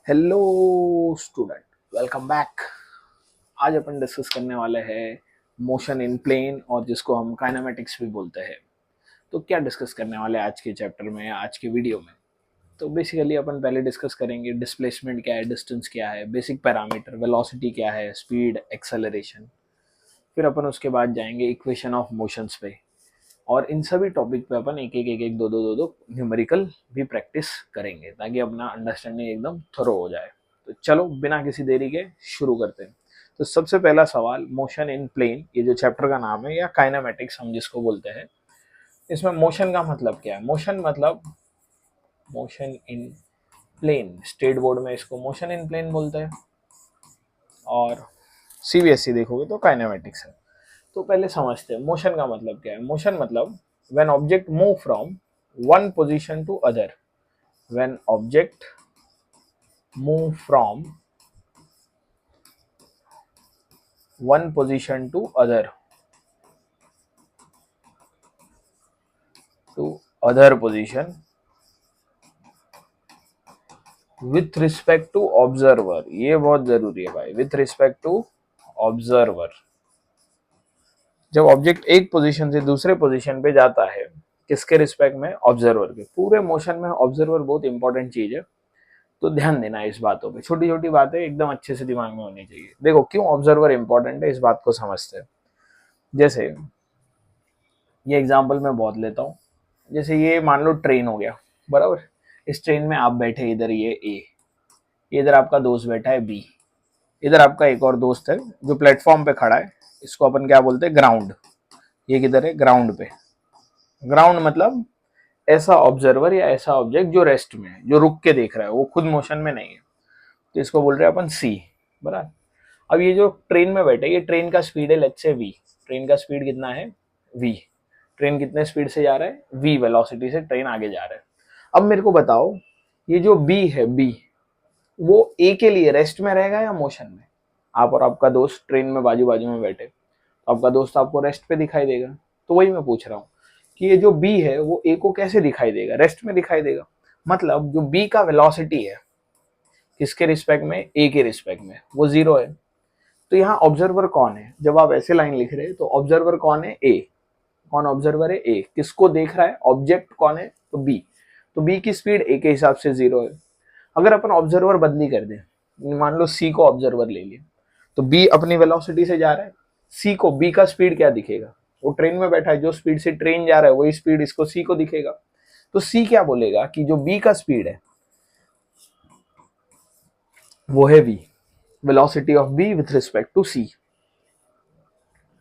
Hello student, welcome back. आज अपन discuss करने वाले हैं मोशन इन प्लेन और जिसको हम काइनेमेटिक्स भी बोलते हैं। तो क्या डिस्कस करने वाले हैं आज के चैप्टर में, आज के वीडियो में? तो बेसिकली अपन पहले डिस्कस करेंगे डिस्प्लेसमेंट क्या है, डिस्टेंस क्या है, बेसिक पैरामीटर, वेलोसिटी क्या है, स्पीड, एक्सेलरेशन। फिर अपन उसके बाद जाएंगे इक्वेशन ऑफ मोशंस पे, और इन सभी टॉपिक पे अपन एक एक दो न्यूमेरिकल भी प्रैक्टिस करेंगे ताकि अपना अंडरस्टैंडिंग एकदम थरो हो जाए। तो चलो बिना किसी देरी के शुरू करते हैं। तो सबसे पहला सवाल, मोशन इन प्लेन, ये जो चैप्टर का नाम है, या काइनेमेटिक्स हम जिसको बोलते हैं, इसमें मोशन का मतलब क्या है? मोशन मतलब motion in plane, state board में इसको मोशन इन प्लेन बोलते हैं, और सीबीएसई देखोगे तो काइनेमेटिक्स है। तो पहले समझते हैं मोशन का मतलब क्या है। मोशन मतलब when object move from one position to other, when object move from one position to other position with respect to observer. ये बहुत जरूरी है भाई, विथ रिस्पेक्ट टू ऑब्जर्वर। जब ऑब्जेक्ट एक पोजीशन से दूसरे पोजीशन पे जाता है, किसके रिस्पेक्ट में? ऑब्जर्वर के। पूरे मोशन में ऑब्जर्वर बहुत इंपॉर्टेंट चीज है, तो ध्यान देना है इस बातों पे। छोटी छोटी बातें एकदम अच्छे से दिमाग में होनी चाहिए। देखो क्यों ऑब्जर्वर इंपॉर्टेंट है, इस बात को समझते हैं। जैसे ये एग्जांपल मैं बहुत लेता हूँ। जैसे ये मान लो ट्रेन हो गया, बराबर। इस ट्रेन में आप बैठे, इधर ये ए, इधर आपका दोस्त बैठा है बी, इधर आपका एक और दोस्त है जो प्लेटफॉर्म पे खड़ा है। इसको अपन क्या बोलते हैं? ग्राउंड। ये किधर है? ग्राउंड पे। ग्राउंड मतलब ऐसा ऑब्जर्वर या ऐसा ऑब्जेक्ट जो रेस्ट में है, जो रुक के देख रहा है, वो खुद मोशन में नहीं है। तो इसको बोल रहे हैं अपन सी, बराबर। अब ये जो ट्रेन में बैठे, ये ट्रेन का स्पीड है लेट्स से वी। ट्रेन का स्पीड कितना है? वी। ट्रेन कितने स्पीड से जा रहा है? वी वेलोसिटी से ट्रेन आगे जा रहा है। अब मेरे को बताओ, ये जो बी है, बी, वो ए के लिए रेस्ट में रहेगा या मोशन में? आप और आपका दोस्त ट्रेन में बाजू बाजू में बैठे, तो आपका दोस्त आपको रेस्ट पे दिखाई देगा। तो वही मैं पूछ रहा हूँ कि ये जो बी है वो ए को कैसे दिखाई देगा? रेस्ट में दिखाई देगा। मतलब जो बी का वेलोसिटी है, किसके रिस्पेक्ट में? ए के रिस्पेक्ट में, वो जीरो है। तो यहाँ ऑब्जर्वर कौन है? जब आप ऐसे लाइन लिख रहे हैं तो ऑब्जर्वर कौन है? ए। कौन ऑब्जर्वर है? ए। किसको देख रहा है? ऑब्जेक्ट कौन है? तो बी। तो बी की स्पीड ए के हिसाब से जीरो है। अगर अपन ऑब्जर्वर बदली कर दें, मान लो सी को ऑब्जर्वर ले लिया, तो बी अपनी वेलोसिटी से जा रहा है, सी को बी का स्पीड क्या दिखेगा? वो ट्रेन में बैठा है, जो स्पीड से ट्रेन जा रहा है वही स्पीड इसको सी को दिखेगा। तो सी क्या बोलेगा कि जो बी का स्पीड है वो है V, velocity of B with respect to C.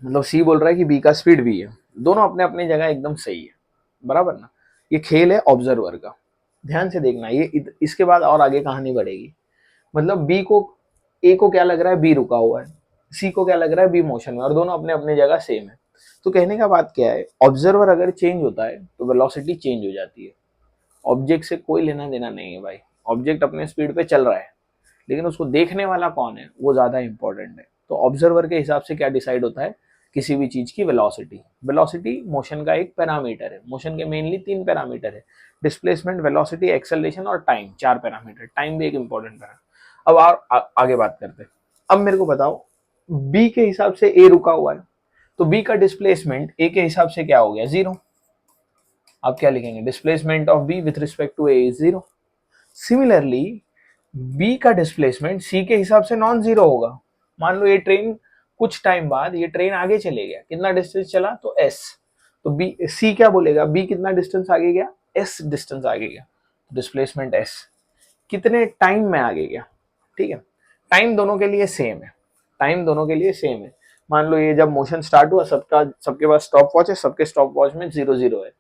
मतलब सी बोल रहा है कि बी का स्पीड वी है। दोनों अपने अपनी जगह एकदम सही है, बराबर ना। ये खेल है ऑब्जर्वर का, ध्यान से देखना। ये इसके बाद और आगे कहानी बढ़ेगी। मतलब बी को, ए को क्या लग रहा है? बी रुका हुआ है। सी को क्या लग रहा है? बी मोशन में, और दोनों अपने अपने जगह सेम है। तो कहने का बात क्या है, ऑब्जर्वर अगर चेंज होता है तो वेलोसिटी चेंज हो जाती है। ऑब्जेक्ट से कोई लेना देना नहीं है भाई। ऑब्जेक्ट अपने स्पीड पे चल रहा है, लेकिन उसको देखने वाला कौन है वो ज्यादा इंपॉर्टेंट है। तो ऑब्जर्वर के हिसाब से क्या डिसाइड होता है? किसी भी चीज की वेलोसिटी। वेलोसिटी मोशन का एक पैरामीटर है। मोशन के मेनली तीन पैरामीटर है: डिस्प्लेसमेंट, वेलोसिटी, एक्सेलरेशन और टाइम। चार पैरामीटर, टाइम भी एक इंपॉर्टेंट पैरामीटर। अब आगे बात करते हैं। अब मेरे को बताओ, बी के हिसाब से ए रुका हुआ है, तो बी का डिस्प्लेसमेंट ए के हिसाब से क्या हो गया? जीरो। आप क्या लिखेंगे? Displacement of B with respect to A is zero. Similarly B का डिस्प्लेसमेंट सी के हिसाब से नॉन जीरो होगा। मान लो ये ट्रेन कुछ टाइम बाद ये ट्रेन आगे चले गया, कितना डिस्टेंस चला? तो एस। तो बी, सी क्या बोलेगा? बी कितना डिस्टेंस आगे गया? एस डिस्टेंस आगे गया। डिस्प्लेसमेंट एस, कितने टाइम में आगे गया? ठीक है, टाइम दोनों के लिए सेम है। टाइम दोनों के लिए सेम है। मान लो ये जब मोशन स्टार्ट हुआ, सबके पास स्टॉप वॉच है, सबके स्टॉप वॉच में जीरो जीरो है।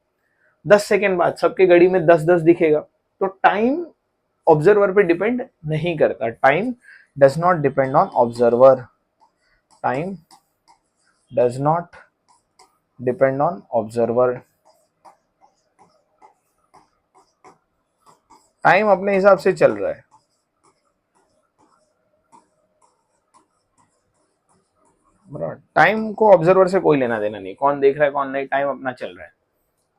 10 सेकेंड बाद सबके घड़ी में 10 10 दिखेगा। तो टाइम ऑब्जर्वर पे डिपेंड नहीं करता। Time does not depend on observer. Time does not depend on observer. Time अपने हिसाब से चल रहा है। बराबर, टाइम को ऑब्जर्वर से कोई लेना देना नहीं, कौन देख रहा है कौन नहीं, टाइम अपना चल रहा है।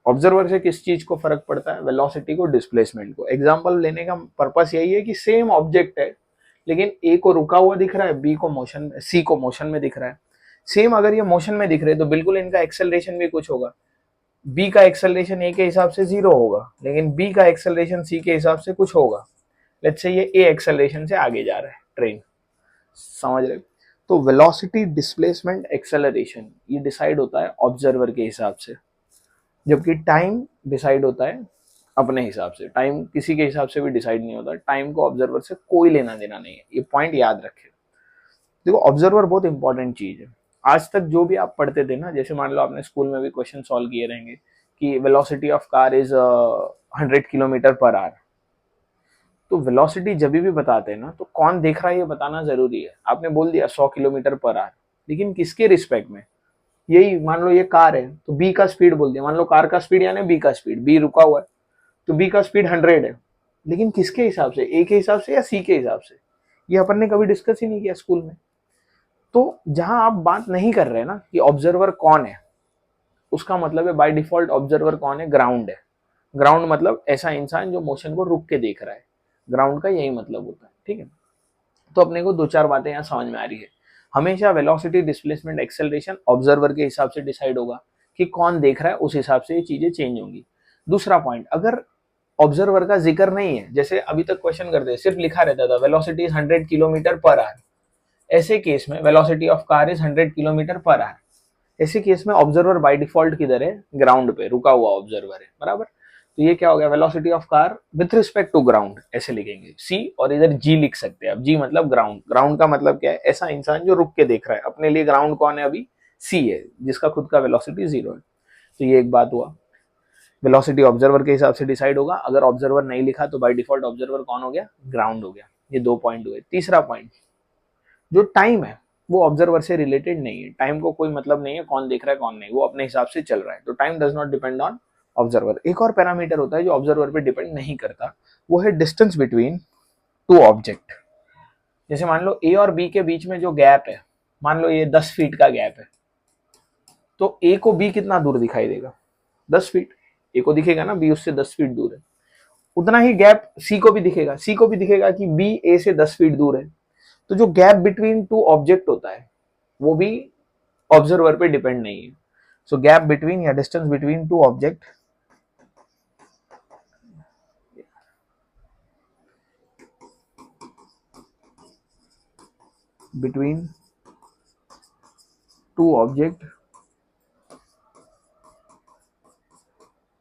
ऑब्जर्वर से किस चीज को फर्क पड़ता है, वेलोसिटी को, डिस्प्लेसमेंट को। एग्जांपल लेने का पर्पस यही है कि सेम ऑब्जेक्ट है लेकिन ए को रुका हुआ दिख रहा है, बी को मोशन, सी को मोशन में दिख रहा है। सेम अगर ये मोशन में दिख रहे हैं तो बिल्कुल इनका एक्सेलरेशन भी कुछ होगा। बी का एक्सेलरेशन ए के हिसाब से 0 होगा लेकिन बी का एक्सेलरेशन सी के हिसाब से कुछ होगा। लेट्स से ये ए एक्सेलरेशन से आगे जा रहा है ट्रेन, समझ रहे। तो वेलोसिटी, डिस्प्लेसमेंट, एक्सेलरेशन ये डिसाइड होता है ऑब्जर्वर के हिसाब से, जबकि टाइम डिसाइड होता है अपने हिसाब से। टाइम किसी के हिसाब से भी डिसाइड नहीं होता, टाइम को ऑब्जर्वर से कोई लेना देना नहीं है, ये पॉइंट याद रखें। देखो ऑब्जर्वर बहुत इंपॉर्टेंट चीज है। आज तक जो भी आप पढ़ते थे ना, जैसे मान लो आपने स्कूल में भी क्वेश्चन सॉल्व किए रहेंगे कि velocity of car is 100 kilometre per hour, तो वेलोसिटी जब भी बताते हैं ना तो कौन देख रहा है ये बताना जरूरी है। आपने बोल दिया 100 किलोमीटर पर आवर, लेकिन किसके रिस्पेक्ट में? यही मान लो ये कार है तो बी का स्पीड बोल दिया, मान लो कार का स्पीड यानी बी का स्पीड, बी रुका हुआ है तो बी का स्पीड 100 है, लेकिन किसके हिसाब से, ए के हिसाब से या सी के हिसाब से? ये अपन ने कभी डिस्कस ही नहीं किया स्कूल में। तो जहां आप बात नहीं कर रहे ना कि ऑब्जर्वर कौन है, उसका मतलब है बाय डिफॉल्ट ऑब्जर्वर कौन है, ग्राउंड है। ग्राउंड मतलब ऐसा इंसान जो मोशन को रुक के देख रहा है, ग्राउंड का यही मतलब होता है, ठीक है। तो अपने को दो चार बातें यहाँ समझ में आ रही है। हमेशा वेलोसिटी, डिस्प्लेसमेंट, एक्सेलरेशन ऑब्जर्वर के हिसाब से डिसाइड होगा कि कौन देख रहा है, उस हिसाब से ये चीजें चेंज होंगी। दूसरा पॉइंट, अगर ऑब्जर्वर का जिक्र नहीं है, जैसे अभी तक क्वेश्चन करते सिर्फ लिखा रहता था velocity is 100 kilometre per hour, ऐसे केस में velocity of car is 100 kilometre per hour, ऐसे केस में ऑब्जर्वर बाय डिफॉल्ट किधर है, ग्राउंड पे रुका हुआ ऑब्जर्वर है, बराबर। तो ये क्या हो गया, velocity of car with respect to ground, ऐसे लिखेंगे सी, और इधर जी लिख सकते हैं। अब जी मतलब ग्राउंड, ग्राउंड का मतलब क्या है, ऐसा इंसान जो रुक के देख रहा है। अपने लिए ग्राउंड कौन है अभी, सी है, जिसका खुद का वेलोसिटी 0 है। तो ये एक बात हुआ, वेलोसिटी ऑब्जर्वर के हिसाब से डिसाइड होगा। अगर ऑब्जर्वर नहीं लिखा तो बाय डिफॉल्ट ऑब्जर्वर कौन हो गया, ग्राउंड हो गया। ये 2 पॉइंट हुए। तीसरा पॉइंट, जो टाइम है वो ऑब्जर्वर से रिलेटेड नहीं है। टाइम को कोई मतलब नहीं है कौन देख रहा है कौन नहीं, वो अपने हिसाब से चल रहा है। तो time does not depend on observer. एक और पैरामीटर होता है जो ऑब्जर्वर पे डिपेंड नहीं करता, वो है डिस्टेंस बिटवीन टू ऑब्जेक्ट। जैसे मान लो ए और बी के बीच में जो गैप है, मान लो ये 10 फीट का गैप है, तो ए को बी कितना दूर दिखाई देगा, 10 फीट। ए को दिखेगा ना बी उससे 10 फीट दूर है, उतना ही गैप सी को भी दिखेगा। सी को भी दिखेगा कि बी ए से 10 फीट दूर है। तो जो गैप बिटवीन टू ऑब्जेक्ट होता है वो भी ऑब्जर्वर पे डिपेंड नहीं है। सो गैप बिटवीन या distance between two object between two object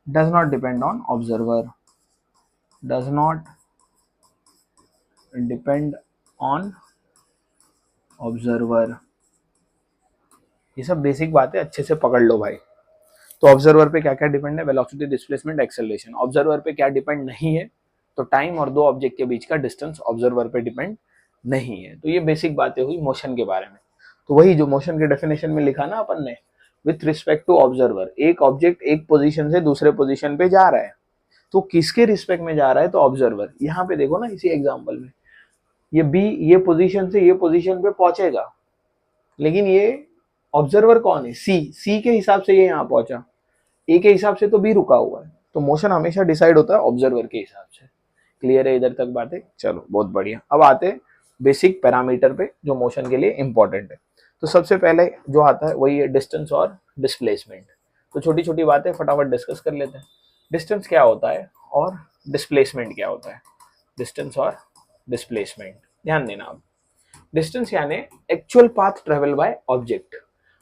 does not depend on observer, does not depend on observer। ये सब बेसिक बातें अच्छे से पकड़ लो भाई। तो ऑब्जर्वर पे क्या क्या डिपेंड है, वेलोसिटी, डिस्प्लेसमेंट, एक्सेलरेशन। ऑब्जर्वर पे क्या डिपेंड नहीं है, तो टाइम और दो ऑब्जेक्ट के बीच का डिस्टेंस ऑब्जर्वर पे डिपेंड नहीं है। तो ये बेसिक बातें हुई मोशन के बारे में। तो वही जो मोशन के डेफिनेशन में लिखा ना अपन ने, विथ रिस्पेक्ट टू ऑब्जर्वर, एक ऑब्जेक्ट एक पोजीशन से दूसरे पोजीशन पे जा रहा है, तो किसके रिस्पेक्ट में जा रहा है, तो ऑब्जर्वर। यहाँ पे देखो ना इसी एग्जाम्पल में, ये बी ये पोजीशन से ये पोजीशन पे पहुंचेगा, लेकिन ये ऑब्जर्वर कौन है, सी। सी के हिसाब से ये यहाँ पहुंचा, ए के हिसाब से तो बी रुका हुआ है। तो मोशन हमेशा डिसाइड होता है ऑब्जर्वर के हिसाब से। क्लियर है इधर तक बातें? चलो बहुत बढ़िया। अब आते हैं बेसिक पैरामीटर पे जो मोशन के लिए इंपॉर्टेंट है। तो सबसे पहले जो आता है वही है डिस्टेंस और डिस्प्लेसमेंट। तो छोटी छोटी बातें फटाफट डिस्कस कर लेते हैं। डिस्टेंस क्या होता है और डिस्प्लेसमेंट क्या होता है। डिस्टेंस और डिस्प्लेसमेंट ध्यान देना। अब डिस्टेंस यानी actual path travel by object.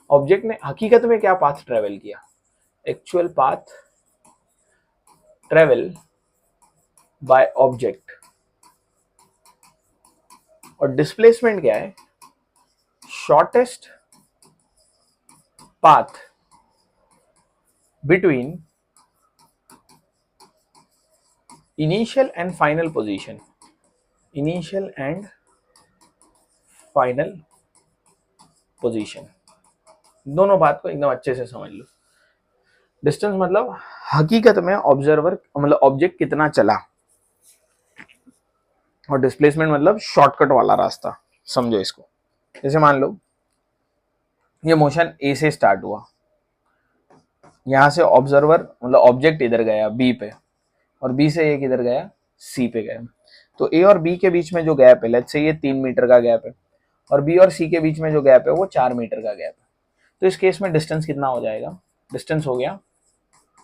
Object ने हकीकत में क्या पाथ ट्रेवल किया, actual path travel by object. और डिस्प्लेसमेंट क्या है, shortest path between initial and final position. Initial and final position, दोनों बात को एकदम अच्छे से समझ लो। डिस्टेंस मतलब हकीकत में ऑब्जर्वर मतलब ऑब्जेक्ट कितना चला, और डिस्प्लेसमेंट मतलब शॉर्टकट वाला रास्ता। समझो इसको, जैसे मान लो ये मोशन ए से स्टार्ट हुआ, यहाँ से ऑब्जर्वर मतलब ऑब्जेक्ट इधर गया बी पे, और बी से ये किधर गया सी पे गया। तो ए और बी के बीच में जो गैप है, लेट्स से ये 3 मीटर का गैप है, और बी और सी के बीच में जो गैप है वो 4 मीटर का गैप है। तो इस केस में डिस्टेंस कितना हो जाएगा? डिस्टेंस हो गया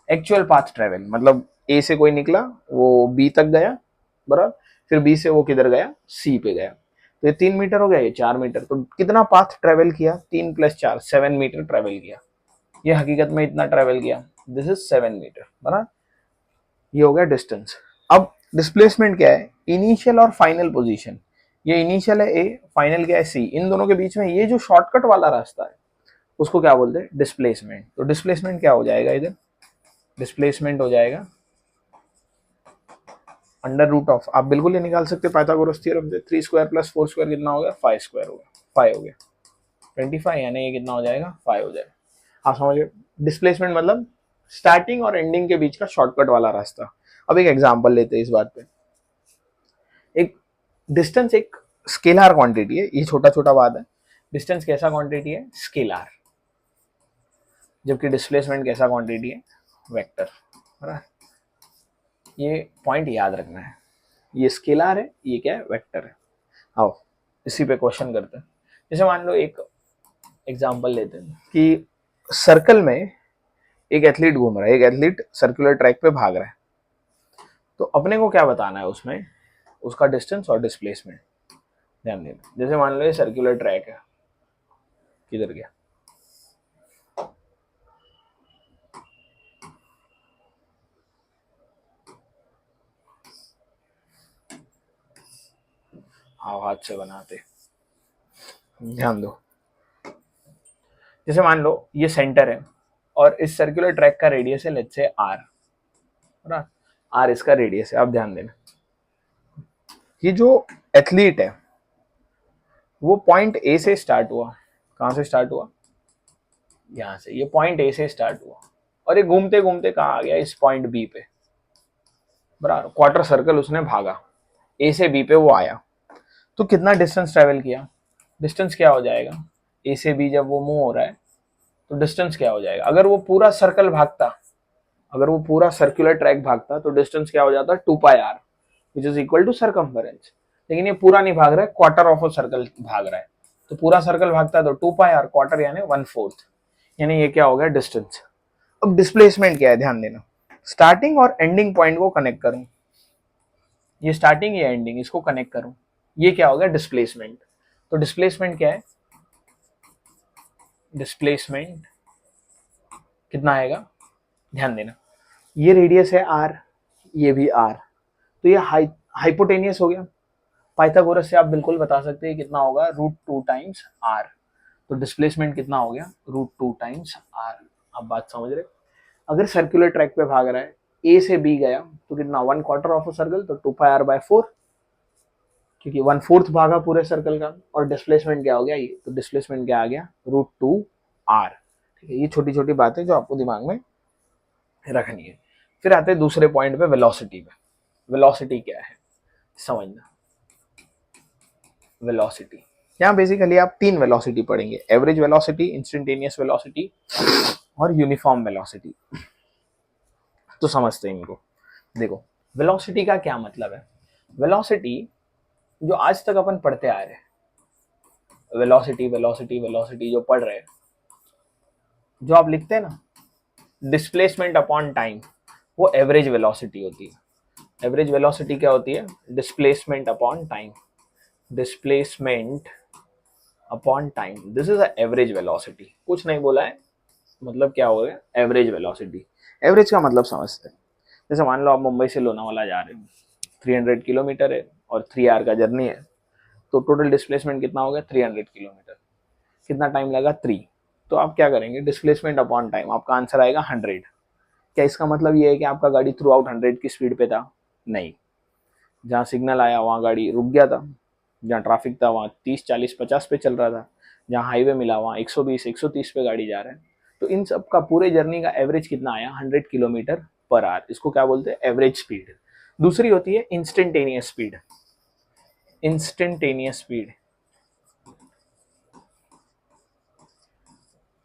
एक्चुअल पाथ ट्रेवल, मतलब ए से कोई निकला वो बी तक गया, बराबर, फिर बी से वो किधर गया सी पे गया। तो ये 3 मीटर हो गया, ये 4 मीटर, तो कितना पाथ ट्रेवल किया? 3 + 4 7 मीटर ट्रेवल किया। ये हकीकत में इतना ट्रेवल किया, दिस इज 7 मीटर, बराबर। ये हो गया डिस्टेंस। अब डिस्प्लेसमेंट क्या है? इनिशियल और फाइनल पोजीशन। ये इनिशियल है ए, फाइनल क्या है सी, इन दोनों के बीच में ये जो शॉर्टकट वाला रास्ता है उसको क्या बोलते हैं? डिस्प्लेसमेंट। तो डिस्प्लेसमेंट क्या हो जाएगा इधर? डिस्प्लेसमेंट हो जाएगा अंडर रूट ऑफ, आप बिल्कुल ये निकाल सकते पाइथागोरस थ्योरम से, 3² + 4² कितना हो गया? 5² हो गया, 5 हो गया, 25, यानी ये कितना हो जाएगा? 5 हो जाएगा। आप समझिए डिस्प्लेसमेंट मतलब स्टार्टिंग और एंडिंग के बीच का शॉर्टकट वाला रास्ता। अब एक एग्जांपल लेते हैं इस बात पे। एक डिस्टेंस एक स्केलर क्वांटिटी है, ये छोटा छोटा बात है। डिस्टेंस कैसा क्वांटिटी है? स्केलर। जबकि डिस्प्लेसमेंट कैसा क्वांटिटी है? वेक्टर। ये पॉइंट याद रखना है, ये स्केलर है, ये क्या है? वेक्टर है। आओ इसी पे क्वेश्चन करते हैं। जैसे मान लो एक एग्जांपल लेते हैं कि सर्कल में एक एथलीट घूम रहा है, एक एथलीट सर्कुलर ट्रैक पे भाग रहा है। तो अपने को क्या बताना है उसमें? उसका डिस्टेंस और डिस्प्लेसमेंट ध्यान देना। जैसे मान लो ये सर्कुलर ट्रैक है, किधर गया? हाँ हाथ से बनाते, ध्यान दो। जैसे मान लो ये सेंटर है और इस सर्कुलर ट्रैक का रेडियस है लेट्स से आर, आर इसका रेडियस है। आप ध्यान देना, ये जो एथलीट है वो पॉइंट ए से स्टार्ट हुआ। कहां से स्टार्ट हुआ? यहां से। ये पॉइंट ए से स्टार्ट हुआ और ये घूमते घूमते कहाँ आ गया? इस पॉइंट बी पे, बराबर। क्वार्टर सर्कल उसने भागा, ए से बी पे वो आया। तो कितना डिस्टेंस ट्रेवल किया? डिस्टेंस क्या हो जाएगा? ए से बी जब वो मूव हो रहा है तो डिस्टेंस क्या हो जाएगा? अगर वो पूरा सर्कल भागता, अगर वो पूरा सर्कुलर ट्रैक भागता तो डिस्टेंस क्या हो जाता? 2πr which is equal to circumference. लेकिन ये पूरा नहीं भाग रहा है, क्वार्टर ऑफ अ सर्कल भाग रहा है। तो पूरा सर्कल भागता है तो 2πr, क्वार्टर यानी 1/4, यानी ये क्या हो गया? डिस्टेंस। अब डिस्प्लेसमेंट क्या है? ध्यान देना, स्टार्टिंग और एंडिंग पॉइंट को कनेक्ट करूं, ये स्टार्टिंग ये एंडिंग, इसको कनेक्ट करूं, ये क्या हो गया? डिस्प्लेसमेंट। तो डिस्प्लेसमेंट क्या है? डिस्प्लेसमेंट कितना आएगा? ध्यान देना, ये रेडियस है आर, ये भी आर, तो ये हाइपोटेनियस हो गया। पाइथागोरस से आप बिल्कुल बता सकते हैं कितना होगा? √2 टाइम्स आर। तो डिस्प्लेसमेंट कितना हो गया? √2 टाइम्स आर। आप बात समझ रहे? अगर सर्कुलर ट्रैक पे भाग रहा है, ए से बी गया तो कितना? 1/4 ऑफ अ सर्कल, तो 2πr/4, क्योंकि 1/4 भागा पूरे सर्कल का। और डिस्प्लेसमेंट क्या हो गया? ये तो डिस्प्लेसमेंट क्या आ गया? √2r। ठीक है, ये छोटी छोटी बातें जो आपको दिमाग में रखनी है। फिर आते हैं दूसरे पॉइंट पे, वेलोसिटी पे। वेलोसिटी क्या है समझना। वेलोसिटी, यहाँ बेसिकली आप 3 वेलोसिटी पढ़ेंगे, एवरेज वेलोसिटी, इंस्टेंटेनियस वेलोसिटी और यूनिफॉर्म वेलोसिटी। तो समझते हैं इनको। देखो वेलोसिटी का क्या मतलब है? वेलोसिटी जो आज तक अपन पढ़ते आ रहे हैं, वेलोसिटी वेलोसिटी वेलोसिटी जो पढ़ रहे हैं, जो आप लिखते हैं ना डिस्प्लेसमेंट अपॉन टाइम, वो एवरेज वेलोसिटी होती है। एवरेज वेलोसिटी क्या होती है? Displacement upon time, displacement upon time, this is average velocity. कुछ नहीं बोला है, मतलब क्या हो गया? Average velocity. एवरेज का मतलब समझते हैं। जैसे मान लो आप मुंबई से लोनावाला जा रहे हो, 300 किलोमीटर है और 3 आवर का जर्नी है, तो टोटल डिस्प्लेसमेंट कितना हो गया? 300 किलोमीटर। कितना टाइम लगा? 3। तो आप क्या करेंगे? डिस्प्लेसमेंट अपॉन टाइम, आपका आंसर आएगा 100। क्या इसका मतलब ये है कि आपका गाड़ी थ्रू आउट 100 की स्पीड पे था? नहीं, जहाँ सिग्नल आया वहाँ गाड़ी रुक गया था, जहाँ ट्रैफिक था वहाँ 30 40 50 पे चल रहा था, जहाँ हाईवे मिला वहाँ 120 130 पे गाड़ी जा रहा है। तो इन सब का पूरे जर्नी का एवरेज कितना आया? 100 किलोमीटर पर आवर। इसको क्या बोलते हैं? Average speed. दूसरी होती है instantaneous speed. Instantaneous speed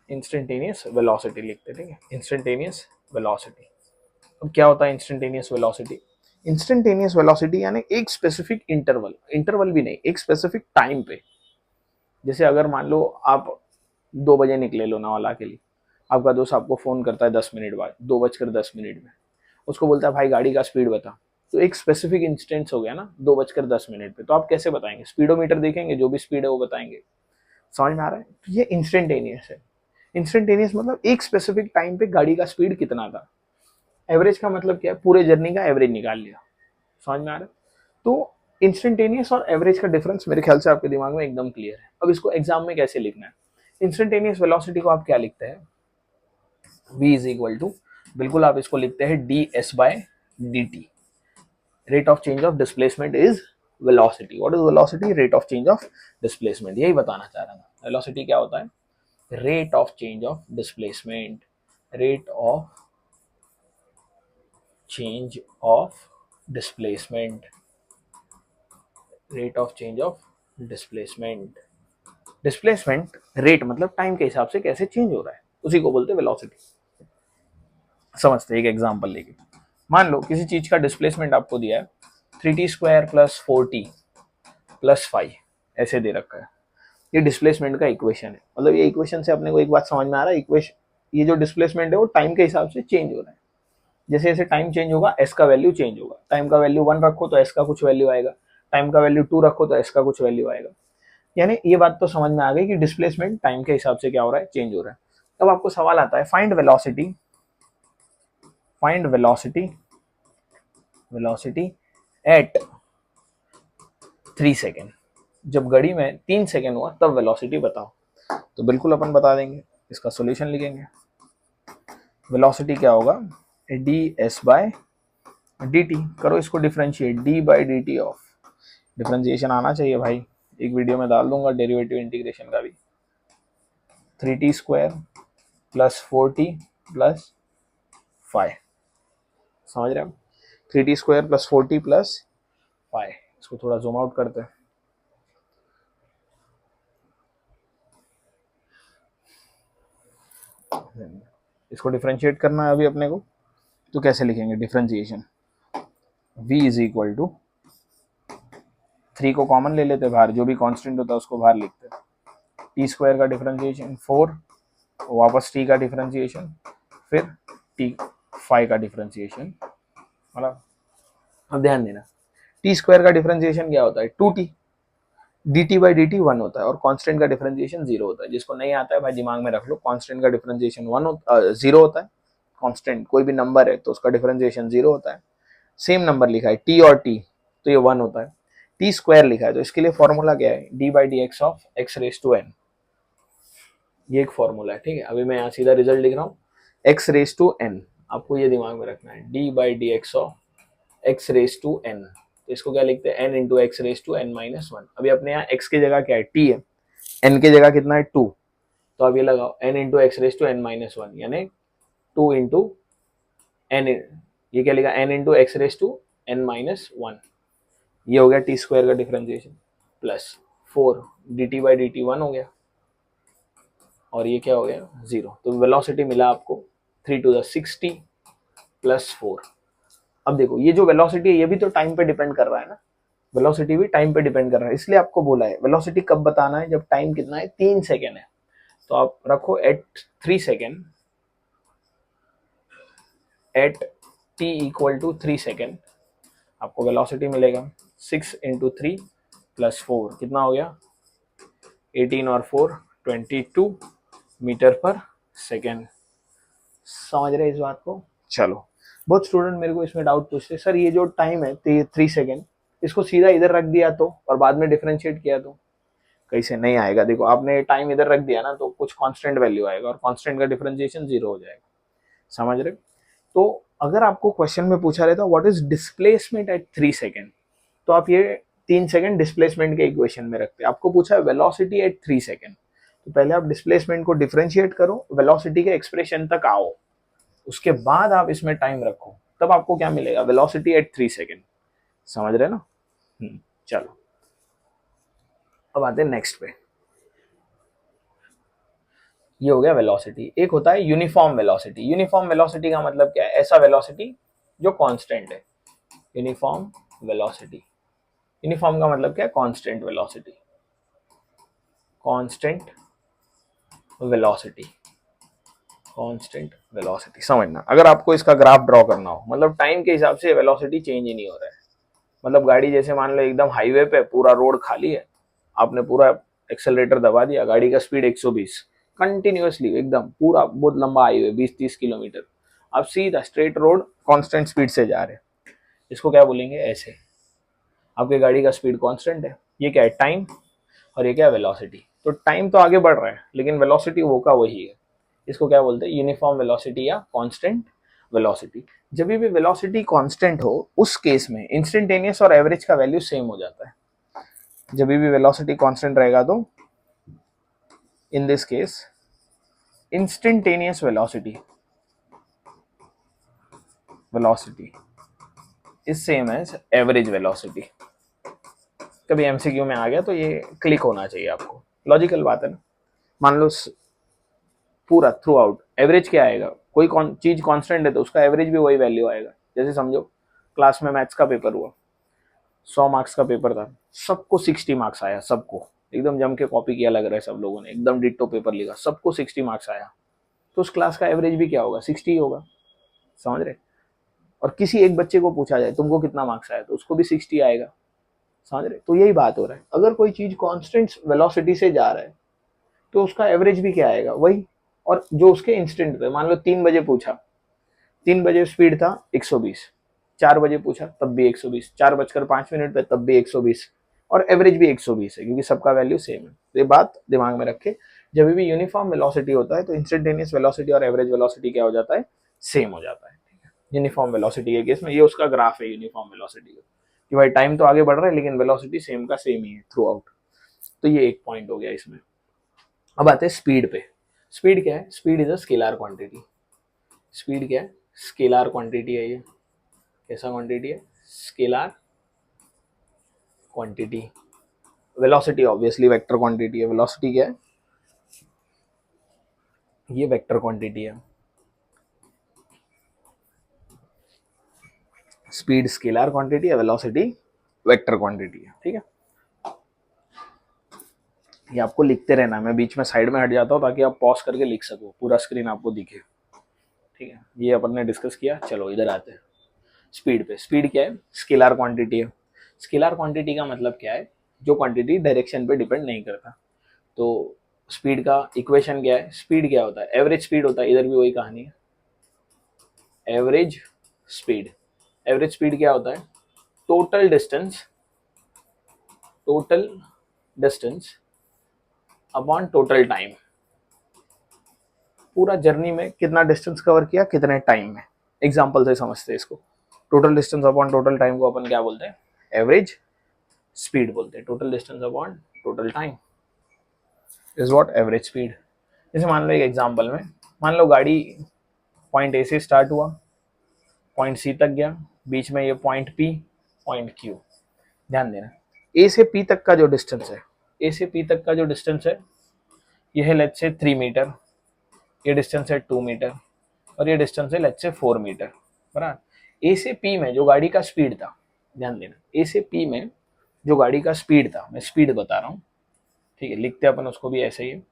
instantaneous velocity लिखते हैं, ठीक है, इंस्टेंटेनियस वेलोसिटी। अब क्या होता है इंस्टेंटेनियस वेलोसिटी? इंस्टेंटेनियस वेलोसिटी यानी एक स्पेसिफिक इंटरवल, इंटरवल भी नहीं, एक स्पेसिफिक टाइम पे। जैसे अगर मान लो आप 2 बजे निकले लोनावाला के लिए, आपका दोस्त आपको फोन करता है 10 मिनट बाद, 2:10 में, उसको बोलता है भाई गाड़ी का स्पीड बता। तो एक स्पेसिफिक इंस्टेंस हो गया ना 2:10 पे, तो आप कैसे बताएंगे? स्पीडोमीटर देखेंगे, जो भी स्पीड है वो बताएंगे। समझ में आ रहा है? तो ये इंस्टेंटेनियस है। इंस्टेंटेनियस मतलब एक स्पेसिफिक टाइम पे गाड़ी का स्पीड कितना था। एवरेज का मतलब क्या है? पूरे जर्नी का एवरेज निकाल लिया। समझ में आ रहा है? तो इंस्टेंटेनियस और एवरेज का डिफरेंस मेरे ख्याल से आपके दिमाग में एकदम क्लियर है। अब इसको एग्जाम में कैसे लिखना है? इंस्टेंटेनियस वेलोसिटी को आप क्या लिखते हैं? v इज इक्वल टू, बिल्कुल आप इसको लिखते हैं D S by D T. Rate of change of displacement is velocity. What is velocity? Rate of change of displacement. यही बताना चाह रहा था। वेलोसिटी क्या होता है? Rate of change of displacement. Rate of change of displacement. Rate of change of displacement. Displacement rate मतलब time के हिसाब से कैसे चेंज हो रहा है, उसी को बोलते हैं वेलोसिटी। समझते हैं एक एग्जांपल लेके। मान लो किसी चीज का डिस्प्लेसमेंट आपको दिया है 3t² प्लस 4t प्लस 5, ऐसे दे रखा है। ये डिस्प्लेसमेंट का इक्वेशन है। मतलब ये इक्वेशन से अपने को एक बात समझ में आ रहा है, इक्वेशन, ये जो डिस्प्लेसमेंट है वो टाइम के हिसाब से चेंज हो रहा है। जैसे जैसे टाइम चेंज होगा एस का वैल्यू चेंज होगा। टाइम का वैल्यू 1 रखो तो एस का कुछ वैल्यू आएगा, टाइम का वैल्यू 2 रखो तो एस का कुछ वैल्यू आएगा। यानी ये बात तो समझ में आ गई कि डिस्प्लेसमेंट टाइम के हिसाब से क्या हो रहा है? चेंज हो रहा है। अब आपको सवाल आता है find velocity, find velocity, velocity at 3 second. जब घड़ी में 3 सेकेंड हुआ तब वेलोसिटी बताओ। तो बिल्कुल अपन बता देंगे, इसका सॉल्यूशन लिखेंगे। वेलोसिटी क्या होगा? D S by D T. करो इसको differentiate, D by D T of, differentiation आना चाहिए भाई, एक वीडियो में डाल दूंगा डेरिवेटिव इंटीग्रेशन का भी। 3t² plus 4t plus 5। समझ रहे हैं? 3t² plus 4t plus 5। इसको थोड़ा जूम आउट करते हैं। इसको डिफरेंशिएट करना है अभी अपने को, तो कैसे लिखेंगे differentiation? v is equal to 3 को कॉमन ले लेते बाहर, जो भी कांस्टेंट होता है उसको बाहर लिखते हैं। t² का डिफरेंशिएशन 4, वापस t का डिफरेंशिएशन, फिर t5 का डिफरेंशिएशन। मतलब अब ध्यान देना, t² का डिफरेंशिएशन क्या होता है? 2t। dt बाई dt 1 होता है और कांस्टेंट का डिफरेंशिएशन 0 होता है। जिसको नहीं आता है भाई दिमाग में रख लो, कांस्टेंट का डिफरेंशिएशन 0 होता है। कांस्टेंट कोई भी नंबर है तो उसका डिफरेंशिएशन 0 होता है। सेम नंबर लिखा है t और t, तो ये 1 होता है। t² लिखा है तो इसके लिए फॉर्मूला क्या है? d by D X of x raise to n। ये एक फॉर्मूला है, ठीक है। अभी मैं यहाँ सीधा रिजल्ट लिख रहा हूँ, x रेस टू n। आपको ये दिमाग में रखना है, d by D X of x raise to n। तो इसको क्या लिखते हैं? n into X raise to n minus 1। अभी अपने यहाँ x की जगह क्या है? t है। n की जगह कितना है? 2। तो अब ये लगाओ n into X raise to n minus 1, यानी 2 इंटू n। ये क्या लिखा? n into X raise to n minus 1। ये हो गया t² का differentiation, plus 4 dt by D T 1 हो गया, और ये क्या हो गया? 0। तो वेलोसिटी मिला आपको 3 टू द 60 प्लस 4। अब देखो ये जो वेलोसिटी है ये भी तो टाइम पे डिपेंड कर रहा है ना, वेलोसिटी भी टाइम पे डिपेंड कर रहा है। इसलिए आपको बोला है वेलोसिटी कब बताना है? जब टाइम कितना है? 3 सेकेंड है। तो आप रखो at 3 second, at t equal to 3 second, आपको वेलोसिटी मिलेगा 6 इंटू 3 प्लस 4, कितना हो गया? 18 और 4 22 मीटर पर सेकेंड। समझ रहे इस बात को? चलो, बहुत स्टूडेंट मेरे को इसमें डाउट पूछते, सर ये जो टाइम है 3 सेकेंड, इसको सीधा इधर रख दिया तो और बाद में डिफरेंशिएट किया तो कैसे? नहीं आएगा। देखो आपने टाइम इधर रख दिया ना तो कुछ कांस्टेंट वैल्यू आएगा और कांस्टेंट का डिफरेंशिएशन 0 हो जाएगा। समझ रहे? तो अगर आपको क्वेश्चन में पूछा रहता what is displacement eight 3 second, तो आप ये 3 सेकेंड डिस्प्लेसमेंट के इक्वेशन में रखते। आपको पूछा है वेलोसिटी एट 3 सेकेंड, तो पहले आप डिस्प्लेसमेंट को डिफरेंशिएट करो, वेलोसिटी के एक्सप्रेशन तक आओ, उसके बाद आप इसमें टाइम रखो, तब आपको क्या मिलेगा? Velocity at 3 second. समझ रहे ना? चलो अब आते हैं नेक्स्ट पे। ये हो गया वेलोसिटी। एक होता है यूनिफॉर्म वेलोसिटी। यूनिफॉर्म वेलोसिटी का मतलब क्या है? ऐसा वेलोसिटी जो कांस्टेंट है। यूनिफॉर्म वेलोसिटी, यूनिफॉर्म का मतलब क्या है? Constant velocity, constant velocity, constant velocity. समझना, अगर आपको इसका ग्राफ ड्रॉ करना हो, मतलब टाइम के हिसाब से वेलोसिटी चेंज ही नहीं हो रहा है। मतलब गाड़ी जैसे मान लो एकदम हाईवे पे पूरा रोड खाली है, आपने पूरा एक्सेलरेटर दबा दिया, गाड़ी का स्पीड 120 कंटिन्यूअसली, एकदम पूरा बहुत लंबा हाईवे 20-30 किलोमीटर, आप सीधा स्ट्रेट रोड कांस्टेंट स्पीड से जा रहे हैं, इसको क्या बोलेंगे? ऐसे आपके गाड़ी का स्पीड कांस्टेंट है। ये क्या है? टाइम। और ये क्या है? वेलोसिटी। तो टाइम तो आगे बढ़ रहा है लेकिन वेलोसिटी वो का वही है। इसको क्या बोलते हैं? यूनिफॉर्म वेलोसिटी या कांस्टेंट वेलोसिटी। जब भी वेलोसिटी कांस्टेंट हो उस केस में इंस्टेंटेनियस और एवरेज का वैल्यू सेम हो जाता है। जब भी वेलोसिटी कांस्टेंट रहेगा तो in this case instantaneous velocity is same as average velocity. कभी एमसीक्यू में आ गया तो ये क्लिक होना चाहिए आपको, लॉजिकल बात है ना। मान लो पूरा थ्रू आउट एवरेज क्या आएगा? कोई चीज कांस्टेंट है तो उसका एवरेज भी वही वैल्यू आएगा। जैसे समझो क्लास में मैथ्स का पेपर हुआ, 100 मार्क्स का पेपर था, सबको 60 मार्क्स आया, सबको एकदम जम के कॉपी किया लग रहा है, सब लोगों ने एकदम डिट्टो पेपर लिखा, सबको 60 मार्क्स आया, तो उस क्लास का एवरेज भी क्या होगा? 60 होगा। समझ रहे? और किसी एक बच्चे को पूछा जाए तुमको कितना मार्क्स आया, तो उसको भी 60 आएगा। समझ रहे? तो यही बात हो रहा है, अगर कोई चीज कांस्टेंट वेलोसिटी से जा रहा है तो उसका एवरेज भी क्या आएगा? वही। और जो उसके इंस्टेंट पे, मान लो 3 बजे पूछा, 3 बजे स्पीड था 120, 4 बजे पूछा तब भी 120, 4:05 पे तब भी 120, और एवरेज भी 120 है क्योंकि सबका वैल्यू सेम है। तो ये बात दिमाग में रखे, जब भी यूनिफॉर्म वेलोसिटी होता है तो इंस्टेंटेनियस वेलोसिटी और एवरेज वेलोसिटी क्या हो जाता है? सेम हो जाता है। ठीक है, यूनिफॉर्म वेलोसिटी के केस में ये उसका ग्राफ है यूनिफॉर्म वेलोसिटी का, कि भाई टाइम तो आगे बढ़ रहा है लेकिन वेलोसिटी सेम का सेम ही है थ्रू आउट। तो ये एक पॉइंट हो गया इसमें। अब आते हैं स्पीड पे। स्पीड क्या है? Speed is a scalar quantity. Speed क्या है? स्केलर क्वांटिटी है। ये कैसा क्वांटिटी है? Scalar quantity. Velocity obviously vector quantity है। वेलोसिटी क्या है? ये वेक्टर क्वांटिटी है। स्पीड स्केलर क्वांटिटी है, वेलोसिटी वेक्टर क्वांटिटी है। ठीक है, ये आपको लिखते रहना, मैं बीच में साइड में हट जाता हूँ ताकि आप पॉज करके लिख सको, पूरा स्क्रीन आपको दिखे। ठीक है, ये अपन ने डिस्कस किया। चलो इधर आते हैं स्पीड पे। स्पीड क्या है? स्केलर क्वांटिटी है। स्केलर क्वांटिटी का मतलब क्या है? जो क्वांटिटी डायरेक्शन पे डिपेंड नहीं करता। तो स्पीड का इक्वेशन क्या है? स्पीड क्या होता है? एवरेज स्पीड होता है। इधर भी वही कहानी है, एवरेज स्पीड। एवरेज स्पीड क्या होता है? Total distance, total distance upon total time. पूरा जर्नी में कितना डिस्टेंस कवर किया, कितने टाइम में। एग्जांपल से समझते हैं इसको। Total distance upon total time को अपन क्या बोलते हैं? एवरेज स्पीड बोलते हैं। Total distance upon total time is what? Average speed. जैसे मान लो एक एग्जांपल में, मान लो गाड़ी पॉइंट ए से स्टार्ट हुआ, पॉइंट सी तक गया, बीच में ये पॉइंट पी, पॉइंट क्यू। ध्यान देना, ए से पी तक का जो डिस्टेंस है, ए से पी तक का जो डिस्टेंस है ये है लेट्स से 3 मीटर, ये डिस्टेंस है 2 मीटर, और ये डिस्टेंस है लेट्स से 4 मीटर। बराबर। ए से पी में जो गाड़ी का स्पीड था, ध्यान देना, ए से पी में जो गाड़ी का स्पीड था, मैं स्पीड बता रहा हूँ, ठीक है, लिखते अपन उसको भी ऐसे ही।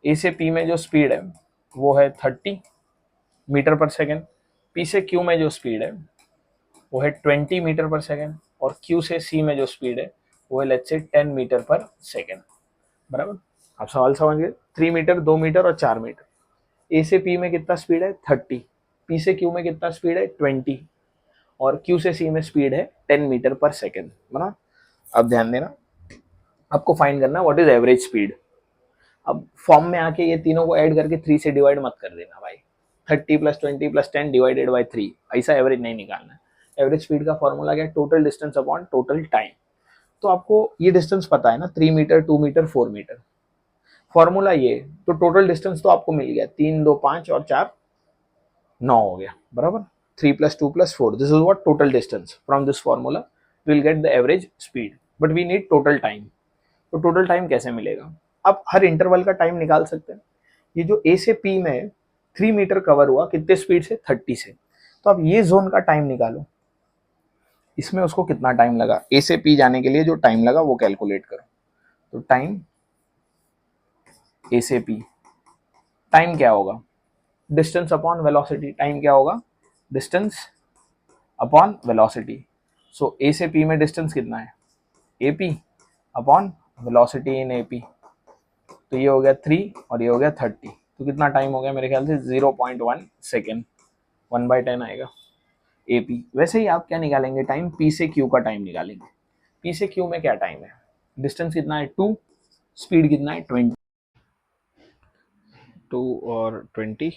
ए से पी में जो स्पीड है वो है 30 मीटर पर सेकेंड। पी से क्यू में जो स्पीड है वो है 20 मीटर पर सेकेंड, और क्यू से सी में जो स्पीड है वो है लेट्स से 10 मीटर पर सेकेंड। बराबर। आप सवाल समझ गए? 3 मीटर, 2 मीटर और 4 मीटर। ए से पी में कितना स्पीड है? 30। पी से क्यू में कितना स्पीड है? 20। और क्यू से सी में स्पीड है 10 मीटर पर सेकेंड। बना? अब ध्यान देना, आपको फाइंड करना व्हाट इज एवरेज स्पीड। अब फॉर्म में आके ये तीनों को ऐड करके 3 से डिवाइड मत कर देना भाई। 30 + 20 + 10 डिवाइडेड बाई 3, ऐसा एवरेज नहीं निकालना है। एवरेज स्पीड का फॉर्मूला क्या है? Total distance upon total time. तो आपको ये डिस्टेंस पता है ना, 3 मीटर, 2 मीटर, 4 मीटर। फॉर्मूला ये, तो टोटल डिस्टेंस तो आपको मिल गया, 3 2 5 और 4 9 हो गया। बराबर। 3 + 2 + 4, this is what total distance. From this formula we will get the average speed, but we need total time. तो टोटल टाइम कैसे मिलेगा? आप हर इंटरवल का टाइम निकाल सकते हैं। ये जो ए से पी में 3 मीटर कवर हुआ कितने स्पीड से, 30 से। तो अब ये जोन का टाइम निकालो, इसमें उसको कितना टाइम लगा, ए से पी जाने के लिए जो टाइम लगा वो कैलकुलेट करो। तो टाइम ए से पी, टाइम क्या होगा, डिस्टेंस अपॉन वेलोसिटी। टाइम क्या होगा, डिस्टेंस अपॉन वेलोसिटी। सो ए से पी में डिस्टेंस कितना है, A P upon velocity in A P. तो ये हो गया 3 और ये हो गया 30। तो कितना टाइम हो गया, मेरे ख्याल से 0.1 सेकेंड, 1/10 आएगा ए पी। वैसे ही आप क्या निकालेंगे टाइम, पी से क्यू का टाइम निकालेंगे। पी से क्यू में क्या टाइम है, डिस्टेंस कितना है 2, स्पीड कितना है 20, 2 और 20,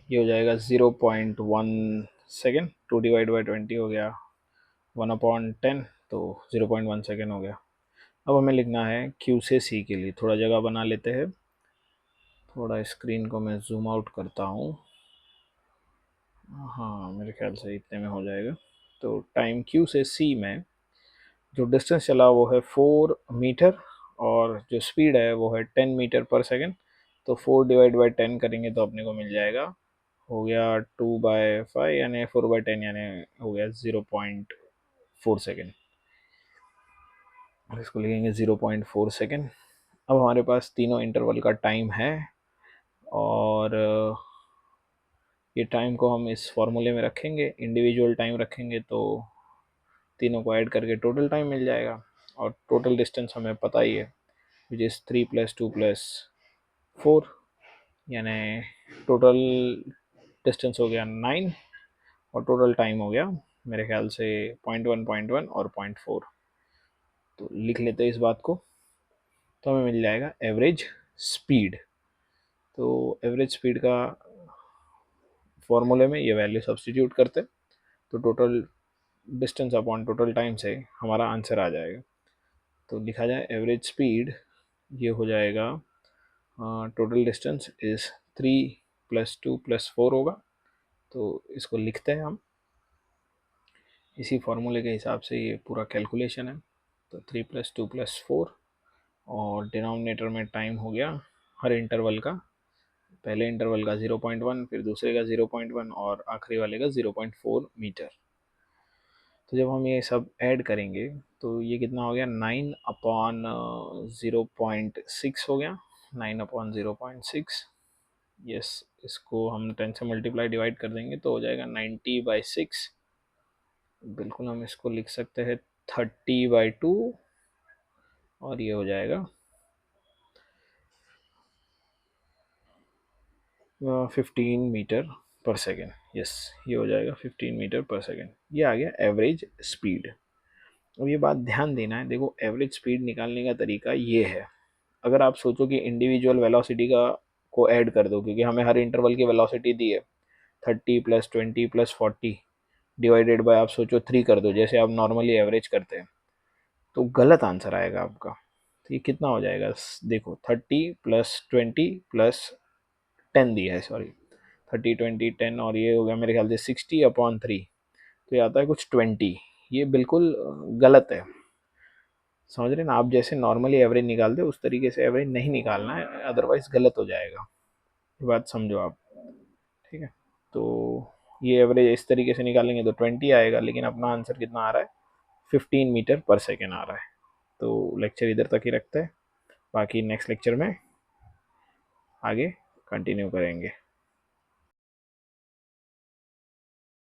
ये हो जाएगा 0.1 सेकेंड। 2 डिवाइड बाई 20 हो गया 1/10, तो 0.1 सेकेंड हो गया। अब हमें लिखना है क्यू से सी के लिए, थोड़ा जगह बना लेते हैं। थोड़ा स्क्रीन को मैं जूम आउट करता हूँ, हाँ मेरे ख्याल से इतने में हो जाएगा। तो टाइम क्यू से सी में जो डिस्टेंस चला वो है 4 मीटर, और जो स्पीड है वो है 10 मीटर पर सेकेंड। तो 4 डिवाइड बाई 10 करेंगे तो अपने को मिल जाएगा, हो गया 2/5 यानी 4/10 यानी हो गया 0.4 सेकेंड। इसको लिखेंगे 0.4 सेकेंड। अब हमारे पास तीनों इंटरवल का टाइम है, और ये टाइम को हम इस फॉर्मूले में रखेंगे, इंडिविजुअल टाइम रखेंगे तो तीनों को ऐड करके टोटल टाइम मिल जाएगा। और टोटल डिस्टेंस हमें पता ही है, विच इज़ 3 + 2 + 4, यानी टोटल डिस्टेंस हो गया 9, और टोटल टाइम हो गया मेरे ख्याल से 0.1, 0.1 और 0.4। तो लिख लेते हैं इस बात को, तो हमें मिल जाएगा एवरेज स्पीड। तो एवरेज स्पीड का फॉर्मूले में ये वैल्यू सब्स्टिट्यूट करते तो total distance upon total time से हमारा आंसर आ जाएगा। तो लिखा जाए एवरेज स्पीड, ये हो जाएगा टोटल डिस्टेंस इज़ 3 + 2 + 4 होगा। तो इसको लिखते हैं हम इसी फॉर्मूले के हिसाब से, ये पूरा कैलकुलेशन है। तो 3 + 2 + 4, और डिनोमिनेटर में टाइम हो गया हर इंटरवल का, पहले इंटरवल का 0.1, फिर दूसरे का 0.1 और आखिरी वाले का 0.4 मीटर। तो जब हम ये सब ऐड करेंगे तो ये कितना हो गया, 9/0.6 हो गया, 9/0.6। यस, इसको हम 10 से मल्टीप्लाई डिवाइड कर देंगे तो हो जाएगा 90/6। बिल्कुल हम इसको लिख सकते हैं 30/2, और ये हो जाएगा 15 मीटर पर सेकेंड। यस, ये हो जाएगा 15 मीटर पर सेकेंड। ये आ गया एवरेज स्पीड। अब ये बात ध्यान देना है, देखो एवरेज स्पीड निकालने का तरीका ये है। अगर आप सोचो कि इंडिविजुअल वेलोसिटी का को ऐड कर दो, क्योंकि हमें हर इंटरवल की वेलोसिटी दी है 30 + 20 + 40 डिवाइडेड बाय, आप सोचो 3 कर दो जैसे आप नॉर्मली एवरेज करते हैं, तो गलत आंसर आएगा आपका। तो ये कितना हो जाएगा, देखो 30 + 20 + 10 दिया है, सॉरी 30 20 10, और ये हो गया मेरे ख्याल से 60/3। तो ये आता है कुछ 20। ये बिल्कुल गलत है, समझ रहे ना आप, जैसे नॉर्मली एवरेज निकालते उस तरीके से एवरेज नहीं निकालना है, अदरवाइज गलत हो जाएगा। ये बात समझो आप, ठीक है। तो ये एवरेज इस तरीके से निकालेंगे तो 20 आएगा, लेकिन अपना आंसर कितना आ रहा है, 15 मीटर पर सेकेंड आ रहा है। तो लेक्चर इधर तक ही रखते हैं, बाकी नेक्स्ट लेक्चर में आगे कंटिन्यू करेंगे।